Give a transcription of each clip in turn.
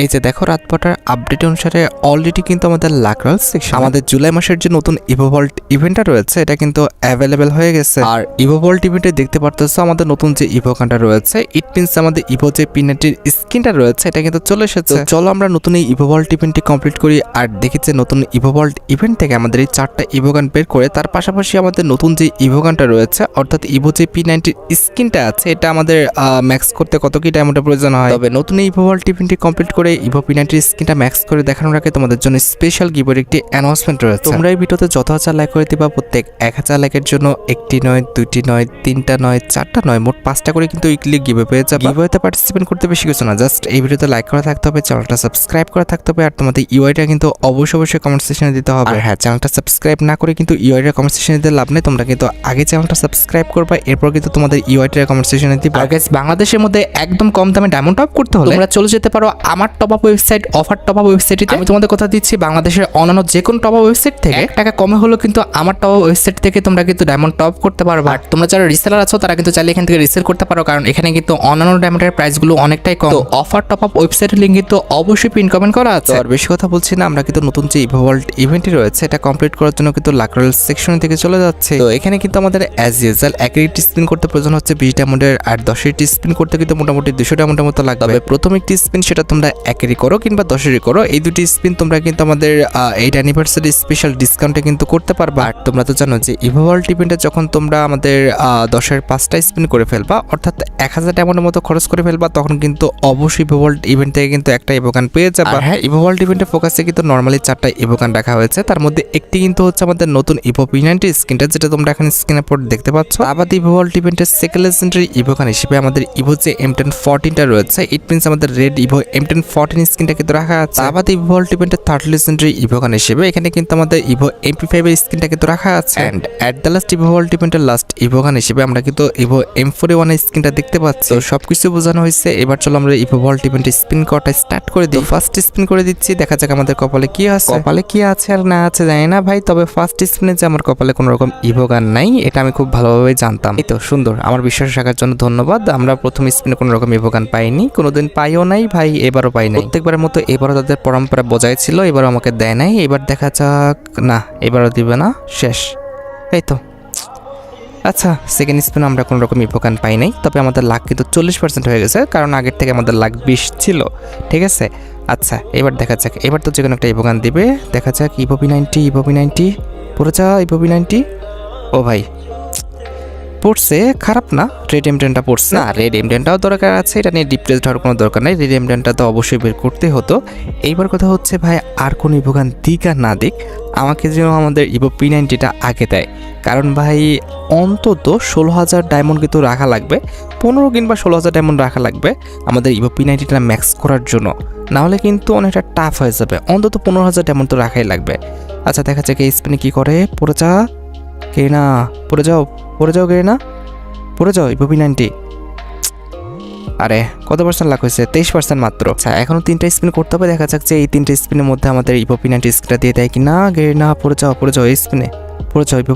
এই যে দেখো রাতপটার আপডেট অনুসারে অলরেডি কিন্তু আমাদের লাকরাল সেকশন আমাদের জুলাই মাসের যে নতুন ইভোভল্ট ইভেন্টটা রয়েছে এটা কিন্তু অ্যাভেলেবেল হয়ে গেছে। আর ইভোভল্ট ইভেন্টে দেখতে পারতেছো আমাদের নতুন যে ইভোকানটা রয়েছে, ইট মিনস আমাদের ইভো যে পিনাটির স্কিনটা রয়েছে এটা কিন্তু চলে এসেছে। চলো আমরা নতুন এই ইভোভল্ট ইভেন্টটি কমপ্লিট করি আর দেখি যে নতুন ইভোভল্ট ইভেন্ট থেকে আমাদের এই 4টা ইভোগান বের করে তার পাশাপাশি আমাদের নতুন যে ইভোগানটা রয়েছে অর্থাৎ ইভো যে P90 স্কিনটা আছে এটা আমাদের ম্যাক্স করতে কত কি ডায়মন্ডের প্রয়োজন হয়। তবে নতুন এই ইভোভল্ট ইভেন্টটি কমপ্লিট করে ইভো P90 স্কিনটা ম্যাক্স করে দেখানোর আগে তোমাদের জন্য স্পেশাল গিভের একটি অ্যানাউন্সমেন্ট রয়েছে। তোমরা এই ভিডিওতে যত হাজার লাইক করে দিবা প্রত্যেক 1000 লাইকের জন্য একটি নয়, দুইটি নয়, তিনটা নয়, চারটা নয়, মোট 5টা করে কিন্তু উইকলি গিভে পেয়ে যাবে। গিভেতে পার্টিসিপেট করতে বেশি কিছু না, জাস্ট এই ভিডিওতে লাইক করা থাকতে হবে, চ্যানেলটা সাবস্ক্রাইব করা থাকতে হবে আর তোমাদের ইউআইটা কিন্তু অবশ্যই কমেন্ট সেকশনে দিতে হবে। আর হ্যাঁ, চ্যানেলটা সাবস্ক্রাইব না করে কিন্তু ইউআইটা কমেন্ট সেকশনে দিতে লাভ নেই, তোমরা কিন্তু আগে চ্যানেলটা সাবস্ক্রাইব করবা এরপর কিন্তু তোমাদের ইউআইটা কমেন্ট সেকশনে দিবা। আর গাইস, বাংলাদেশের মধ্যে একদম কম দামে ডায়মন্ড টপ করতে হলে তোমরা চলে যেতে পারো আমার top up website offer top up ওয়েবসাইটে। আমি তোমাদের কথা দিচ্ছি বাংলাদেশের অন্যান্য যে কোনো টপ আপ ওয়েবসাইট থেকে 1 টাকা কমে হলো কিন্তু আমার টপ আপ ওয়েবসাইট থেকে তোমরা কিন্তু ডায়মন্ড টপ করতে পারবে। আর তোমরা যারা রিসেলার আছো তারা কিন্তু চাইলে এখান থেকে রিসেল করতে পারো, কারণ এখানে কিন্তু অন্যান্য ডায়মন্ডের প্রাইসগুলো অনেকটাই কম। তো অফার টপ আপ ওয়েবসাইটের লিংক কিন্তু অবশ্যই পিন কমেন্ট করা আছে। আর বেশি কথা বলছি না, আমরা কিন্তু নতুন যে ইভোভল্ট ইভেন্টটি রয়েছে এটা কমপ্লিট করার জন্য কিন্তু লাকরাল সেকশন থেকে চলে যাচ্ছে। তো এখানে কিন্তু আমাদের অ্যাজ ইউজুয়াল 1 স্পিন করতে প্রয়োজন হচ্ছে 20 ডায়মন্ডের, আর 10 স্পিন করতে কিন্তু মোটামুটি 200 ডায়মন্ডের মতো লাগবে। তবে প্রথম একটি স্পিন সেটা তোমরা 1 করো কিংবা 10 করো, এই দুটি স্পিন তোমরা কিন্তু আমাদের 8 অ্যানিভার্সারি স্পেশাল ডিসকাউন্টে কিন্তু করতে পারবা। আর তোমরা তো জানো যে ইভোভল্ট ইভেন্টে যখন তোমরা আমাদের 10-এর 5টা স্পিন করে ফেলবা অর্থাৎ 1000 ডায়মন্ডের মতো খরচ করে ফেলবা, তখন কিন্তু অবশ্যই ইভোভল্ট ইভেন্ট থেকে কিন্তু একটা ইভোগান পেয়ে যাবা। হ্যাঁ, ইভোভল্ট ইভেন্টের ফোকাসে কিন্তু নরমালি 4টা ইভোগান রাখা হয়েছে, তার মধ্যে একটি কিন্তু হচ্ছে আমাদের নতুন ইভো P90 স্কিনটা যেটা তোমরা এখানে স্ক্রিনের পর দেখতে পাচ্ছ। আবার ইভোভল্ট ইভেন্টের সেকেন্ড লেজেন্ডারি ইভোগান হিসেবে আমাদের ইভো যে M1014টা রয়েছে, ইট মিনস আমাদের রেড ইভো M1014 স্কিনটা কিন্তু রাখা আছে। আবার ইভোভল্ট ইভেন্টের থার্ড লেজেন্ডারি ইভোগান হিসেবে এখানে কিন্তু আমাদের ইভো MP5 এর স্কিনটা কিন্তু রাখা আছে। এন্ড এট দ্য লাস্ট ইভোভল্ট ইভেন্টের লাস্ট ইভোগান হিসেবে আমরা কিন্তু ইভো M41 এর স্কিনটা দেখতে পাচ্ছি। তো সবকিছু বোঝানো হয়েছে, এবার চলো আমরা ইভোভল্ট ইভেন্টের স্পিন করাটা স্টার্ট করে দিই। ফার্স্ট স্পিন করে দিচ্ছি, দেখা যাক আমাদের কপালে কি আছে। কপালে কি আছে আর না আছে জানি না ভাই, তবে ফার্স্ট স্পিনে যে আমার কপালে কোনো রকম ইভোগান নাই এটা আমি খুব ভালোভাবে জানতাম। এই তো সুন্দর, আমার বিশ্বাস রাখার জন্য ধন্যবাদ। আমরা প্রথম স্পিনে কোনো রকম ইভোগান পাইনি, কোনোদিন পাইও নাই ভাই, এবারও পাই নাই। প্রত্যেকবারের মতো এবারও তাদের পরম্পরা বজায় ছিল, এবারও আমাকে দেয় নাই। এবার দেখা যাক, না এবারও দিবে না, শেষ। এই তো আচ্ছা, সেকেন্ড স্পিনে আমরা কোনো রকম ইভোগান পাই নাই, তবে আমাদের লাক কিন্তু 40% হয়ে গেছে, কারণ আগের থেকে আমাদের লাক 20 ছিল। ঠিক আছে, আচ্ছা এবার দেখা যাক, এবার তো যে কোনো একটা ইভোগান দিবে। দেখা যাক ইভো P90 পড়ে যা, ইভো P90। ও ভাই পড়ছে, খারাপ না, রেড M10টা পড়ছে না, রেড M10টাও দরকার আছে, এটা নিয়ে ডিপ্রেসড হওয়ার কোনো দরকার নাই। রেড M10টা তো অবশ্যই বের করতে হতো। এইবার কথা হচ্ছে ভাই, আর কোন ইভোগান দিক আর না দিক, আমাকে যেন আমাদের ইভো P90টা আগে দেয়, কারণ ভাই অন্তত 16,000 ডায়মন্ড কিন্তু রাখা লাগবে, 15 কিংবা 16,000 ডায়মন্ড রাখা লাগবে আমাদের ইভো P90টা ম্যাক্স করার জন্য, নাহলে কিন্তু অনেকটা টাফ হয়ে যাবে। অন্তত 15,000 ডায়মন্ড তো রাখাই লাগবে। আচ্ছা দেখা যাক এই স্পিনে কি করে। পড়ে যা গেরিনা, পড়ে যাও গেরিনা, পড়ে যাও ইভো P90। আরে কত পার্সেন্ট লাখ হয়েছে? 23% মাত্র। আচ্ছা এখনো 3টা স্পিন করতে হবে, দেখা যাক যে এই 3টে স্পিনের মধ্যে আমাদের ইভো P90 স্কিনটা দিয়ে দেয় কিনা। গেরিনা পড়ে যাও এই স্পিনে, পড়ে যাও ইভো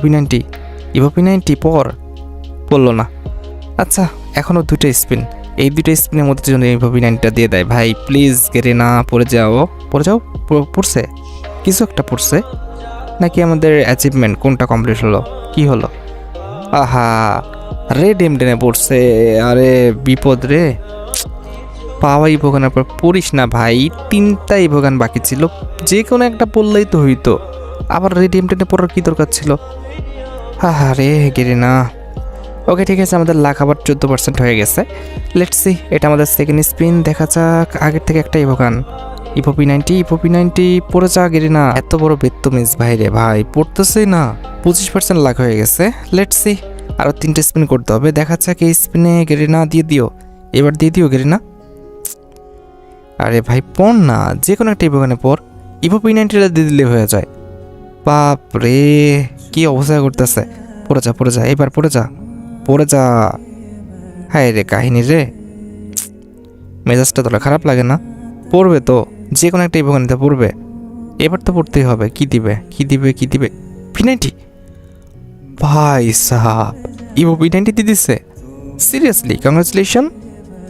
P90 পড়লো না। আচ্ছা এখনো 2টা স্পিন, এই 2টা স্পিনের মধ্যে যদি ইভো P90টা দিয়ে দেয় ভাই, প্লিজ গেরিনা পড়ে যাও। পড়ছে কিছু একটা, পড়ছে নাকি আমাদের অ্যাচিভমেন্ট কোনটা কমপ্লিট হলো, কি হলো? আহা, রেড M10 পড়ছে। আরে বিপদ রে, পাওয়া ইভোগানের পর পড়িস না ভাই, 3টা ইভোগান বাকি ছিল, যে কোনো একটা পড়লেই তো হইতো, আবার রেড M10 পড়ার কি দরকার ছিল? হা রে গেরিনা। ওকে ঠিক আছে, আমাদের লাখ আবার 14% হয়ে গেছে। লেটস সি, এটা আমাদের সেকেন্ড স্পিন, দেখা যাক আগের থেকে একটা ইভোগান। ইভো P90 পড়ে যা গেরিনা। এত বড় বেত্তমিজ ভাই রে ভাই, পড়তেছেই না। 25% লাখ হয়ে গেছে। লেটস সি, আরও 3টে স্পিন করতে হবে, দেখা যাক এই স্পিনে গেরিনা দিয়ে দিও, এবার দিয়ে দিও গেরিনা। আরে ভাই পড় না, যে কোনো একটা ইভোগানে পড়, ইভো P90টা দিয়ে দিলে হয়ে যায়। বাপ রে কি অবস্থা করতেছে। পড়ে যা এবার, পড়ে যা। হায় রে কাহিনী রে, মেজাজটা তোরা খারাপ লাগে না? পড়বে তো, যে কোনো একটা ইভোগানিতে পড়বে, এবার তো পড়তেই হবে। কি দিবে P90? ভাই সাহাব, ইভো P90 দিয়ে দিচ্ছে, সিরিয়াসলি কংগ্রাচুলেশন।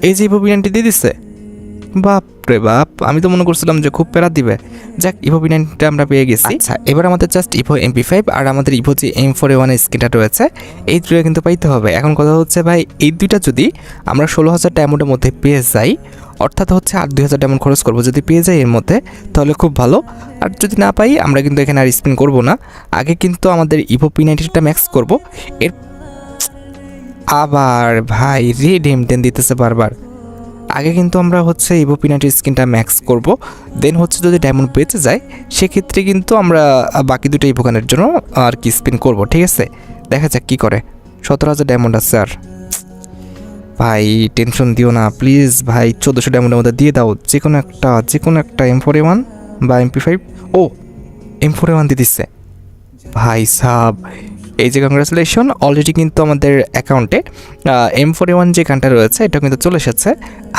এই যে ইভো P90 দিয়ে দিচ্ছে, বাপ বাপরে বাপ, আমি তো মনে করছিলাম যে খুব প্যারা দিবে। যাক, ইভো P90টা আমরা পেয়ে গেছি। আচ্ছা, এবার আমাদের জাস্ট ইভো MP5 আর আমাদের ইভো যে M4A1 স্কিনটা রয়েছে, এই দুটো কিন্তু পাইতে হবে। এখন কথা হচ্ছে ভাই, এই দুইটা যদি আমরা 16,000 ডায়মন্ডের মধ্যে পেয়ে যাই, অর্থাৎ হচ্ছে আর 2,000 ডায়মন্ড খরচ করবো, যদি পেয়ে যাই এর মধ্যে তাহলে খুব ভালো। আর যদি না পাই, আমরা কিন্তু এখানে আর স্পিন করবো না, আগে কিন্তু আমাদের ইভো P90টা ম্যাক্স করবো। এর আবার ভাই রিডেমটেন দিতেছে বারবার। আগে কিন্তু আমরা হচ্ছে ইভো P90 স্কিনটা ম্যাক্স করব, দেন হচ্ছে যদি ডায়মন্ড বেঁচে যায় সেক্ষেত্রে কিন্তু আমরা বাকি দুটো ইভোগানের জন্য আর কি স্পিন করব, ঠিক আছে? দেখা যাক কী করে। 17,000 ডায়মন্ড আছে আর। ভাই টেনশন দিও না প্লিজ ভাই, 1400 ডায়মন্ডের মধ্যে দিয়ে দাও যে কোনো একটা M4A1 বা MP5। ও M4A1 দিয়ে দিচ্ছে ভাই সাব, এই যে কংগ্রাচুলেশন, অলরেডি কিন্তু আমাদের অ্যাকাউন্টে M4A1 যে গানটা রয়েছে এটা কিন্তু চলে এসেছে।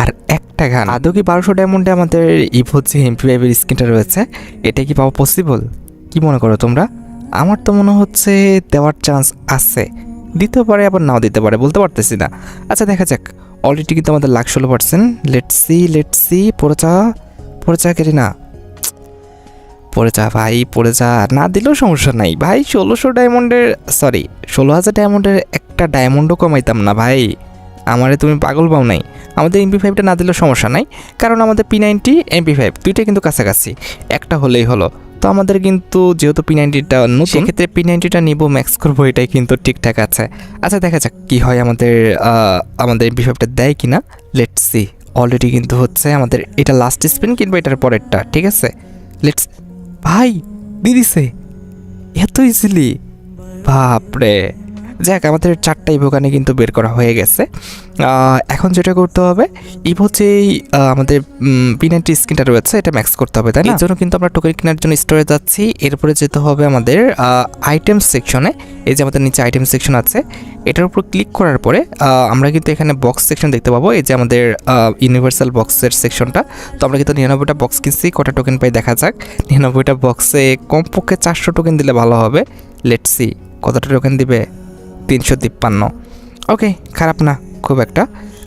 আর একটা গান আদৌ কি 1200 ডায়মন্ডে আমাদের ইভো যে MP5 এর স্কিনটা রয়েছে এটা কি পাওয়া পসিবল? কি মনে করো তোমরা? আমার তো মনে হচ্ছে দেওয়ার চান্স আছে, দিতে পারে আবার নাও দিতে পারে, বলতে পারতেছি না। আচ্ছা দেখা যাক, অলরেডি কিন্তু আমাদের লাখ 16%। লেটস সি পড়ে চা কেটে না, পড়ে যা ভাই, পড়ে যা, না দিলেও সমস্যা নাই ভাই। 16,000 ডায়মন্ডের একটা ডায়মন্ডও কমাইতাম না ভাই, আমারে তুমি পাগল পাও নাই। আমাদের MP5টা না দিলেও সমস্যা নাই, কারণ আমাদের P90 MP5 দুইটাই কিন্তু কাছাকাছি, একটা হলেই হলো। তো আমাদের কিন্তু যেহেতু P90টা নতুন, সেক্ষেত্রে P90টা নিব, ম্যাক্স করবো, এটাই কিন্তু ঠিকঠাক আছে। আচ্ছা দেখা যাক কী হয়, আমাদের MP5টা দেয় কিনা। Let's see. অলরেডি কিন্তু হচ্ছে আমাদের এটা লাস্ট স্পিন কিংবা এটার পরেরটা, ঠিক আছে? লেটস ভাই দিয়ে দিছে এত ইজিলি, বাপরে। যাক, আমাদের 4টা ইভোগানে কিন্তু বের করা হয়ে গেছে। এখন যেটা করতে হবে, ইভো যেই আমাদের P90 স্কিনটা রয়েছে এটা ম্যাক্স করতে হবে, তাই না? এর জন্য কিন্তু আমরা টোকেন কেনার জন্য স্টোরে যাচ্ছি। এরপরে যেতে হবে আমাদের আইটেম সেকশনে। এই যে আমাদের নিচে আইটেম সেকশন আছে, এটার উপর ক্লিক করার পরে আমরা কিন্তু এখানে বক্স সেকশন দেখতে পাবো। এই যে আমাদের ইউনিভার্সাল বক্সের সেকশনটা। তো আমরা কিন্তু 99টা বক্স কিনছি, কটা টোকেন পাই দেখা যাক। 99টা বক্সে কমপক্ষে 400 টোকেন দিলে ভালো হবে। লেটস সি কতটা টোকেন দিবে। 353। ওকে, খারাপ না খুব একটা।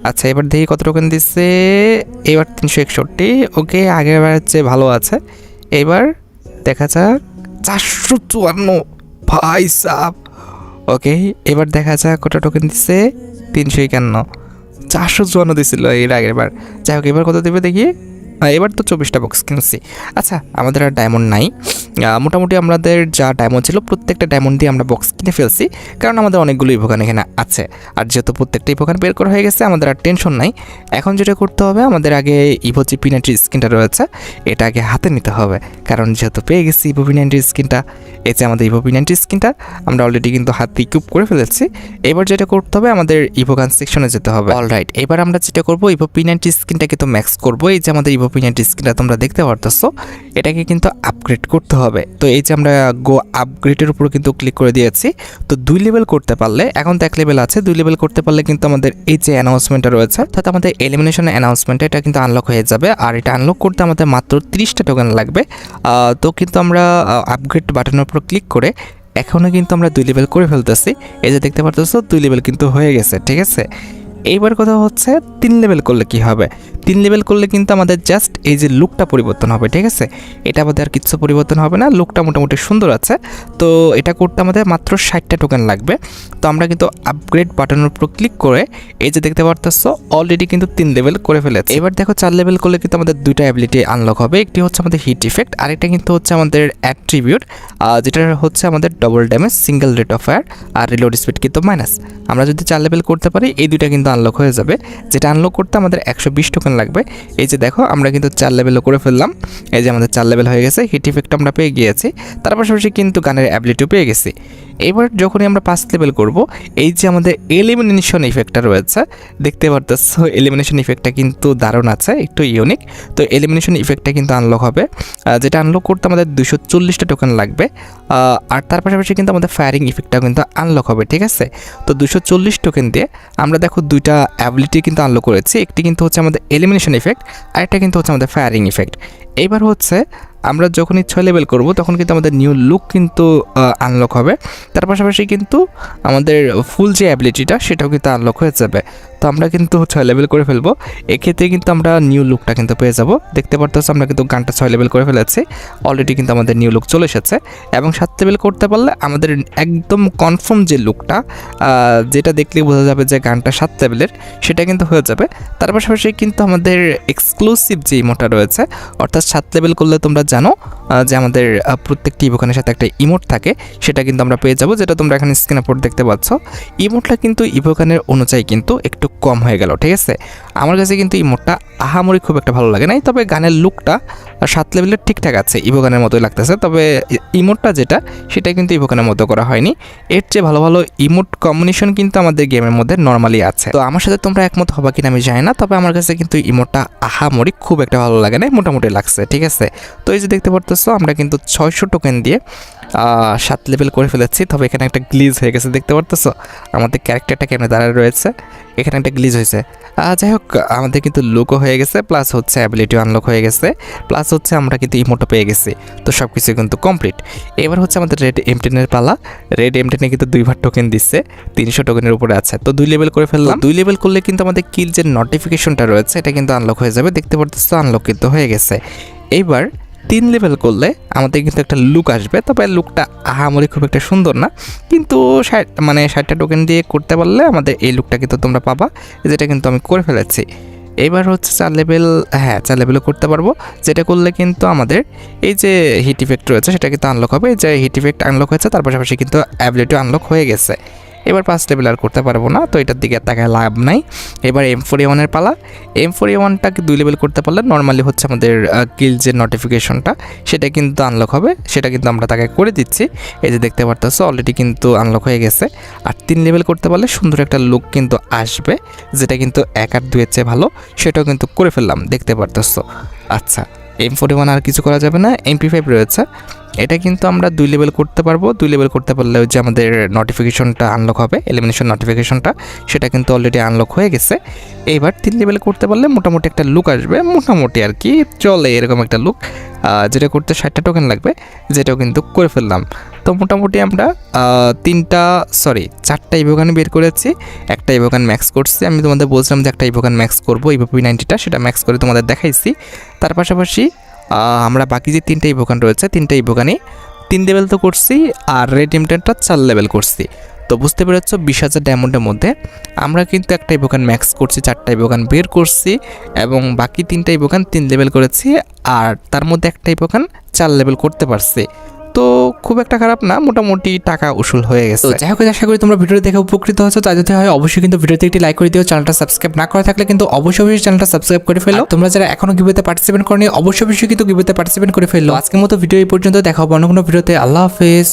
আচ্ছা এবার দেখি কত টোকেন দিচ্ছে। এবার 361। ওকে, আগের বার চেয়ে ভালো আছে। এবার দেখা যাক 454 ভাই সাব। ওকে, এবার দেখা যাক কত টোকেন দিচ্ছে। 351। 454 দিছিল এর আগের বার। যাই হোক, এবার কত দেবে দেখি। এবার তো 24টা বক্স কিনছি। আচ্ছা, আমাদের আর ডায়মন্ড নাই। মোটামুটি আমাদের যা ডায়মন্ড ছিল প্রত্যেকটা ডায়মন্ড দিয়ে আমরা বক্স কিনে ফেলছি, কারণ আমাদের অনেকগুলো ইভোগান এখানে আছে। আর যেহেতু প্রত্যেকটা ইভোগান বের করা হয়ে গেছে, আমাদের আর টেনশন নাই। এখন যেটা করতে হবে, আমাদের আগে ইভো যে P90 স্কিনটা রয়েছে এটা আগে হাতে নিতে হবে, কারণ যেহেতু পেয়ে গেছি ইভো P90 স্কিনটা। এই যে আমাদের ইভো P90 স্কিনটা আমরা অলরেডি কিন্তু হাতে ইকুইপ করে ফেলেছি। এবার যেটা করতে হবে, আমাদের ইভোগান সেকশনে যেতে হবে। অলরাইট, এবার আমরা যেটা করবো, ইভো P90 স্কিনটাকে তো ম্যাক্স করবো। এই যে আমাদের ইভো P90 স্কিনটা তোমরা দেখতে পারতেছো, এটাকে কিন্তু আপগ্রেড করতে হবে। তো এই যে আমরা গো আপগ্রেডের উপর কিন্তু ক্লিক করে দিয়েছি। তো 2 লেভেল করতে পারলে, এখন তো 1 লেভেল আছে, 2 লেভেল করতে পারলে কিন্তু আমাদের এই যে অ্যানাউন্সমেন্টটা রয়েছে, অর্থাৎ আমাদের এলিমিনেশন অ্যানাউন্সমেন্ট, এটা কিন্তু আনলক হয়ে যাবে। আর এটা আনলক করতে আমাদের মাত্র 30টা টোকেন লাগবে। তো কিন্তু আমরা আপগ্রেড বাটনের উপর ক্লিক করে এখনও কিন্তু আমরা 2 লেভেল করে ফেলতেছি। এই যে দেখতে পারতেছো 2 লেভেল কিন্তু হয়ে গেছে, ঠিক আছে? এইবার কথা হচ্ছে 3 লেভেল করলে কি হবে। 3 লেভেল করলে কিন্তু আমাদের জাস্ট এই যে লুকটা পরিবর্তন হবে, ঠিক আছে? এটা আমাদের আর কিছু পরিবর্তন হবে না, লুকটা মোটামুটি সুন্দর আছে। তো এটা করতে আমাদের মাত্র 60টা টোকেন লাগবে। তো আমরা কিন্তু আপগ্রেড বাটনের উপর ক্লিক করে এই যে দেখতে পারতেছো অলরেডি কিন্তু 3 লেভেল করে ফেলেছে। এবার দেখো 4 লেভেল করলে কিন্তু আমাদের 2টা অ্যাবিলিটি আনলক হবে। একটি হচ্ছে আমাদের হিট ইফেক্ট, আরেকটা কিন্তু হচ্ছে আমাদের অ্যাট্রিবিউট, যেটা হচ্ছে আমাদের double damage, single rate of fire আর রিলোড স্পিড কিন্তু মাইনাস। আমরা যদি 4 লেভেল করতে পারি এই দুইটা কিন্তু আনলক হয়ে যাবে, যেটা আনলক করতে আমাদের 120 টোকেন লাগবে। এই যে দেখো আমরা কিন্তু 4 লেভেলও করে ফেললাম। এই যে আমাদের 4 লেভেল হয়ে গেছে, হিট ইফেক্ট আমরা পেয়ে গিয়েছি, তার পাশাপাশি কিন্তু গানের অ্যাবিলিটিও পেয়ে গেছি। এবার যখনই আমরা 5 লেভেল করব, এই যে আমাদের এলিমিনেশন ইফেক্টটা রয়েছে দেখতে পারতেছো, এলিমিনেশন ইফেক্টটা কিন্তু দারুণ আছে, একটু ইউনিক। তো এলিমিনেশন ইফেক্টটা কিন্তু আনলক হবে, যেটা আনলক করতে আমাদের 240টা টোকেন লাগবে। আর তার পাশাপাশি কিন্তু আমাদের ফায়ারিং ইফেক্টটাও কিন্তু আনলক হবে, ঠিক আছে? তো 240 টোকেন দিয়ে আমরা দেখো 2টা অ্যাবিলিটি কিন্তু আনলক করেছি। একটি কিন্তু হচ্ছে আমাদের এলিমিনেশন ইফেক্ট, আর একটা কিন্তু হচ্ছে আমাদের ফায়ারিং ইফেক্ট। এইবার হচ্ছে আমরা যখনই 6 লেভেল করব তখন কিন্তু আমাদের নিউ লুক কিন্তু আনলক হবে, তার পাশাপাশি কিন্তু আমাদের ফুল যে অ্যাবিলিটিটা সেটাও কিন্তু আনলক হয়ে যাবে। তো আমরা কিন্তু 6 লেভেল করে ফেলবো। এক্ষেত্রে কিন্তু আমরা নিউ লুকটা কিন্তু পেয়ে যাব। দেখতে পারতেছো আমরা কিন্তু গানটা 6 লেভেল করে ফেলেছি, অলরেডি কিন্তু আমাদের নিউ লুক চলে এসেছে। এবং 7 লেভেল করতে পারলে আমাদের একদম কনফার্ম যে লুকটা, যেটা দেখলেই বোঝা যাবে যে গানটা 7 লেভেলের, সেটা কিন্তু হয়ে যাবে। তার পাশাপাশি কিন্তু আমাদের এক্সক্লুসিভ যে ইমোটটা রয়েছে, অর্থাৎ 7 লেভেল করলে তোমরা জানো যে আমাদের প্রত্যেকটি ইভোকানের সাথে একটা ইমোট থাকে, সেটা কিন্তু আমরা পেয়ে যাব, যেটা তোমরা এখানে স্ক্রিনে পড়ে দেখতে পাচ্ছ। ইমোটটা কিন্তু ইভোকানের অনুযায়ী কিন্তু একটু কম হয়ে গেল, ঠিক আছে। আমার কাছে কিন্তু ইমোটটা আহামরি খুব একটা ভালো লাগে নাই, তবে গানের লুকটা 7 লেভেলের ঠিকঠাক আছে, ইভোকানের মতোই লাগতেছে। তবে ইমোটটা যেটা, সেটা কিন্তু ইভোকানের মতো করা হয়নি। এর চেয়ে ভালো ভালো ইমোট কম্বিনেশন কিন্তু আমাদের গেমের মধ্যে নর্মালি আছে। তো আমার সাথে তোমরা একমত হবা কিনা আমি জানি না, তবে আমার কাছে কিন্তু ইমোটটা আহামরি খুব একটা ভালো লাগে না, মোটামুটি লাগছে, ঠিক আছে। তো এই যে দেখতে পারতেছো আমরা কিন্তু 600 টোকেন দিয়ে 7 লেভেল করে ফেলেছি। তবে এখানে একটা গ্লিজ হয়ে গেছে, দেখতে পারতেছো আমাদের ক্যারেক্টারটা কেমন দাঁড়ায় রয়েছে, এখানে একটা গ্লিজ হয়েছে। যাই হোক, আমাদের কিন্তু লুকও হয়ে গেছে, প্লাস হচ্ছে অ্যাবিলিটিও আনলক হয়ে গেছে, প্লাস হচ্ছে আমরা কিন্তু ইমোটও পেয়ে গেছি। তো সব কিছু কিন্তু কমপ্লিট। এবার হচ্ছে আমাদের রেড এমটেনের পালা। রেড এমটেনে কিন্তু 2বার টোকেন দিচ্ছে, 300 টোকেনের উপরে আছে। তো 2 লেভেল করে ফেললাম। 2 লেভেল করলে কিন্তু আমাদের কিল যে নোটিফিকেশনটা রয়েছে, এটা কিন্তু আনলক হয়ে যাবে। দেখতে পারতেছো আনলক কিন্তু হয়ে গেছে। এইবার 3 লেভেল করলে আমাদের কিন্তু একটা লুক আসবে, তবে লুকটা আহামরি খুব একটা সুন্দর না, কিন্তু 60টা টোকেন দিয়ে করতে পারলে আমাদের এই লুকটা কিন্তু তোমরা পাবা, যেটা কিন্তু আমি করে ফেলেছি। এবার হচ্ছে 4 লেভেল, 4 লেভেলও করতে পারবো, যেটা করলে কিন্তু আমাদের এই যে হিট ইফেক্ট রয়েছে সেটা কিন্তু আনলক হবে। যে হিট ইফেক্ট আনলক হয়েছে, তার পাশাপাশি কিন্তু অ্যাবিলিটিও আনলক হয়ে গেছে। এবার 5 লেভেল আর করতে পারবো না, তো এটার দিকে তাকায় লাভ নাই। এবার M4A1 এর পালা। M4A1টাকে 2 লেভেল করতে পারলে নর্মালি হচ্ছে আমাদের কিল যে নোটিফিকেশনটা, সেটা কিন্তু আনলক হবে, সেটা কিন্তু আমরা তাকে করে দিচ্ছি। এই যে দেখতে পারতেছো অলরেডি কিন্তু আনলক হয়ে গেছে। আর 3 লেভেল করতে পারলে সুন্দর একটা লুক কিন্তু আসবে, যেটা কিন্তু 1 আর 2 এর চেয়ে ভালো, সেটাও কিন্তু করে ফেললাম, দেখতে পারতেছো। আচ্ছা, M41 আর কিছু করা যাবে না, MP5 রয়েছে, এটা কিন্তু আমরা 2 লেভেল করতে পারবো। 2 লেভেল করতে পারলে যে আমাদের নোটিফিকেশনটা আনলক হবে, এলিমিনেশন নোটিফিকেশনটা, সেটা কিন্তু অলরেডি আনলক হয়ে গেছে। এইবার 3 লেভেল করতে পারলে মোটামুটি একটা লুক আসবে, মোটামুটি আর কি চলে এরকম একটা লুক, যেটা করতে 60টা টোকেন লাগবে, যেটাও কিন্তু করে ফেললাম। তো মোটামুটি আমরা 4টা ইভোগান বের করেছি, একটা ইভোগান ম্যাক্স করছি। আমি তোমাদের বলছিলাম যে একটা ইভোগান ম্যাক্স করবো, EVP90টা, সেটা ম্যাক্স করে তোমাদের দেখাইছি। তার পাশাপাশি আমরা বাকি যে 3টা ইভোগান রয়েছে, 3টা ইভোগানই 3 লেভেল তো করছি, আর রেড এমটেনটা 4 লেভেল করছি। তো বুঝতে পেরেছো 20,000 ডায়মন্ডের মধ্যে আমরা কিন্তু একটা ইভোগান ম্যাক্স করছি, 4টা ইভোগান বের করছি, এবং বাকি 3টা ইভোগান 3 লেভেল করেছি, আর তার মধ্যে একটা ইভোগান 4 লেভেল করতে পারছি। তো খুব একটা খারাপ না, মোটামুটি টাকা উসুল হয়ে গেছে। তো যাই হোক, আশা করি তোমরা ভিডিও দেখে উপকৃত হয়েছো। তাই যদি হয় অবশ্যই কিন্তু ভিডিওতে একটি লাইক করে দিও। চ্যানেলটা সাবস্ক্রাইব না করা থাকলে কিন্তু অবশ্যই চ্যানেলটা সাবস্ক্রাইব করে ফেলো। তোমরা যারা এখনো গিভওয়েতে পার্টিসিপেট করনি, অবশ্যই কিন্তু গিভওয়েতে পার্টিসিপেট করে ফেলো। আজকের মতো ভিডিও এই পর্যন্ত, দেখা হবে অন্য কোনো ভিডিওতে। আল্লাহ হাফেজ।